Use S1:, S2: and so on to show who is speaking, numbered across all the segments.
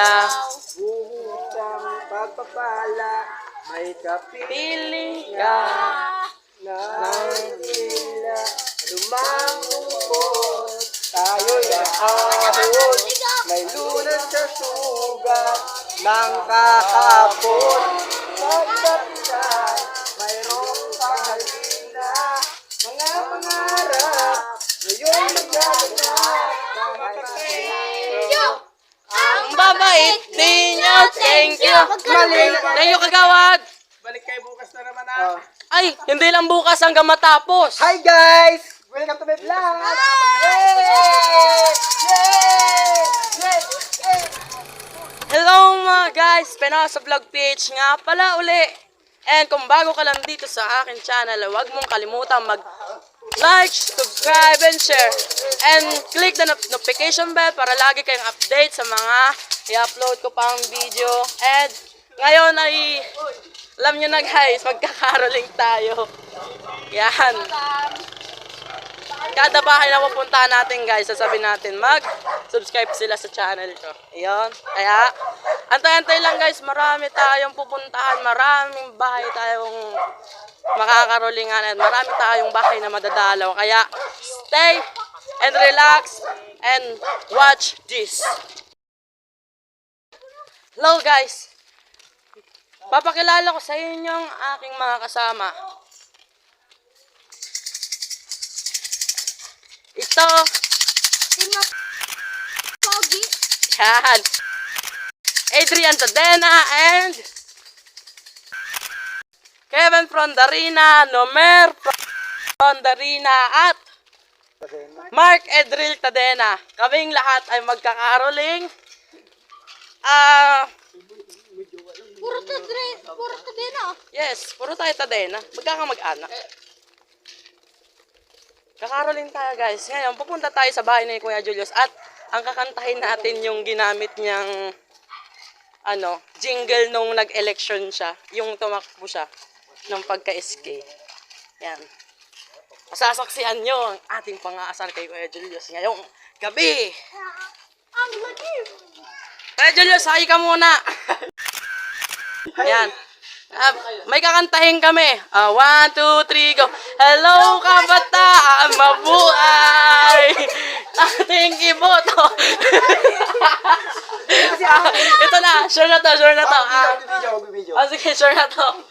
S1: pala.
S2: Buhos ang pagpapala, may
S1: Pili ka.
S2: ng tila, lumangupot. Tayo'y ahon, may lunas sa sugat ng kakapon. Pagdapitan, mayroong paghalina, mga mangarap, ngayon naglaganap.
S1: Ang babait ninyo, thank you. Thank you, kagawad.
S2: Balik kayo bukas na naman
S1: Ay, hindi lang bukas hanggang matapos.
S2: Hi guys! Welcome to my vlog! Yay! Yay! Yay! Yay!
S1: Hello mga guys, Penosa Vlog PH nga pala uli. And kung bago ka lang dito sa akin channel, huwag mong kalimutan mag-like, subscribe, and share. And click the notification bell para lagi kayong update sa mga i-upload ko pang video. And ngayon ay, alam nyo na guys, magkakaroling tayo. Yan. Kada bahay na pupuntahan natin guys, sasabihin natin mag-subscribe sila sa channel ko. Ayun. Kaya, antay-antay lang guys, marami tayong pupuntahan, maraming bahay tayong makakarolingan at marami tayong bahay na madadalaw. Kaya, stay and relax and watch this. Hello guys. Papakilala ko sa inyo ang aking mga kasama. Ito.
S3: Pogi.
S1: Yan. Adrian Tadena and Kevin Frondarina, Nomer Frondarina at Mark Edril Tadena. Kaming lahat ay magkakaroling.
S3: Puro Tadena.
S1: Yes, puro tayo Tadena. Magkakamag-anak. Kakaroling tayo guys. Ngayon, pupunta tayo sa bahay ni Kuya Julius at ang kakantahin natin yung ginamit niyang jingle nung nag-election siya. Yung tumakbo siya ng pagka-SK. Yan. Masasaksihan nyo ang ating pang-aasar kay Kuya Julius ngayong gabi.
S3: Ang laki.
S1: Kuya Julius, hi ka muna. Yan. May kakantahin kami. 1, 2, 3, go. Hello, kabataan, mabuhay. Ating iboto. Ito na, sure na to. Sige, sure na to.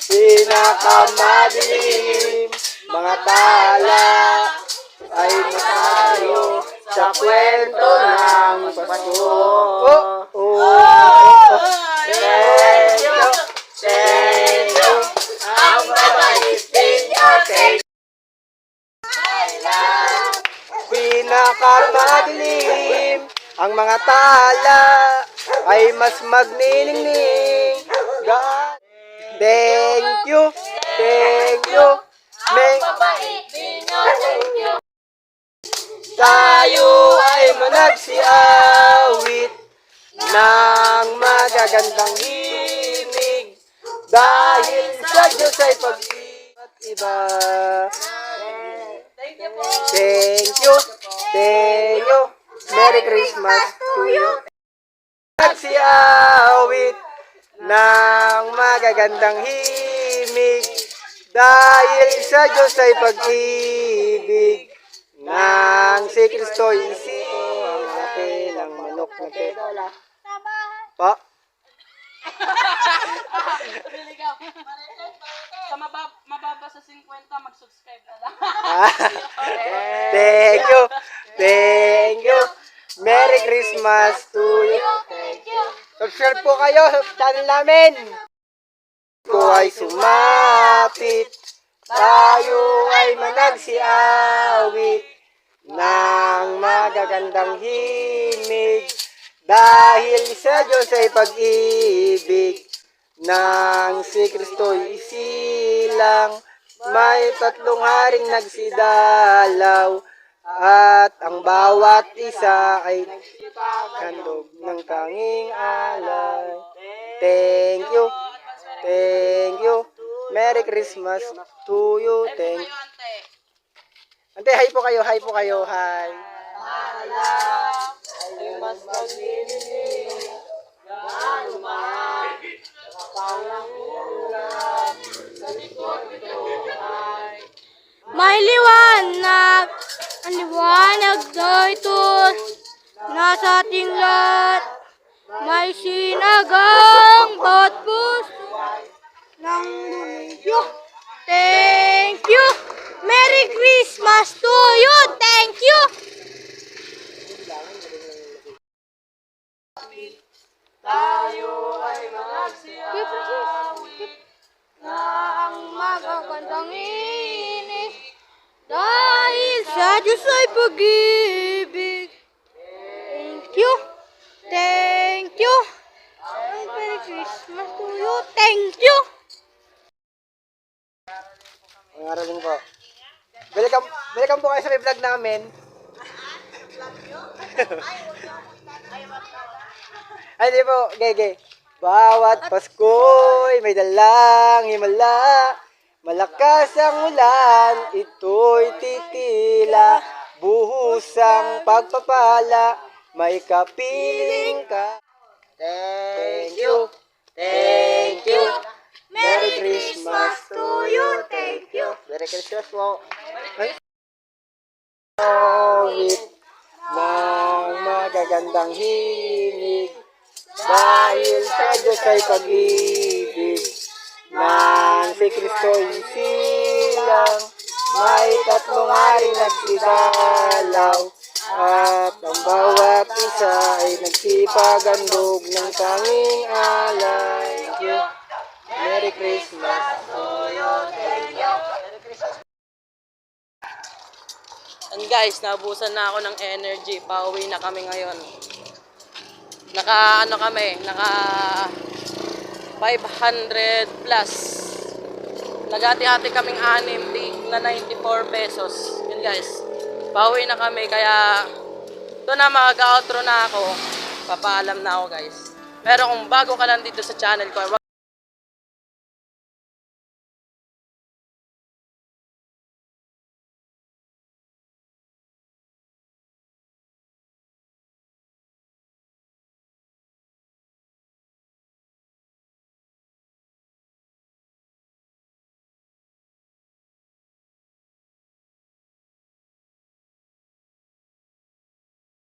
S2: Pinakamadilim, mga tala ay matayo sa kwento ng Pasko. Thank you. Ang mabait ninyo, thank you. Pinakamadilim, ang mga tala ay mas magniningning. Thank you.
S3: Ang mabait ninyo, thank you.
S2: Tayo ay managsiawit ng magagandang himig dahil sa Diyos ay pag-ibat iba.
S1: Thank you po.
S2: Thank you. Merry Christmas to you. Nagsiawit ng magagandang himig dahil sa Diyos ay pag-ibig. Nang si Kristo isito ang ate ng manok na tetola. Pa?
S1: Sa mababa sa 50, mag-subscribe na lang.
S2: Thank you. Merry Christmas to you. Subscribe po kayo sa channel namin. Ko ay sumapit, tayo ay managsiawit ng magagandang himig dahil sa Diyos ay pag-ibig. Nang si Kristo'y isilang, may 3 haring nagsidalaw at ang bawat isa ay handog ng tanging alay. Thank you. Merry Christmas to you. Thank you. Ante, hi po kayo. Hi.
S1: alak ay mas maglilimlim. Gaano man pangakulan sa likod nito ay
S3: May liwanag, ang liwanag na ito, nasa ating lahat. May sinagang bawat puso ng mundo. Thank you! Merry Christmas to you! Thank you!
S1: tayo ay magsiawit
S3: Na ang magagandang inis dahil sa Diyos ay pag-ibig. Thank you! Thank you! Merry Christmas to you! Thank you!
S2: Ang araling po. Welcome po kayo sa may vlog namin. Ay, di po, gege. Bawat Pasko'y may dalang himala. Malakas ang ulan, ito'y titila. Buhusang pagpapala, may kapiling ka. Thank you. Thank you. Merry Christmas to you. Thank you. Merry Christmas po. Awit ng magagandang hilig dahil sa Diyos ay pag-ibig nang si Kristo'y silang may tatlong hari nagsidalaw at ang bawat isa ay nagsipagandog ng tanging alay. Merry Christmas to you. Thank you. Merry Christmas.
S1: And guys, nabusan na ako ng energy. Pauwi na kami ngayon. Naka 500 plus. Nagati-hati kaming anim na 94 pesos. Yun guys. Pauwi na kami kaya ito na, mag-outro na ako. Papaalam na ako guys. Pero kung bago ka lang dito sa channel ko,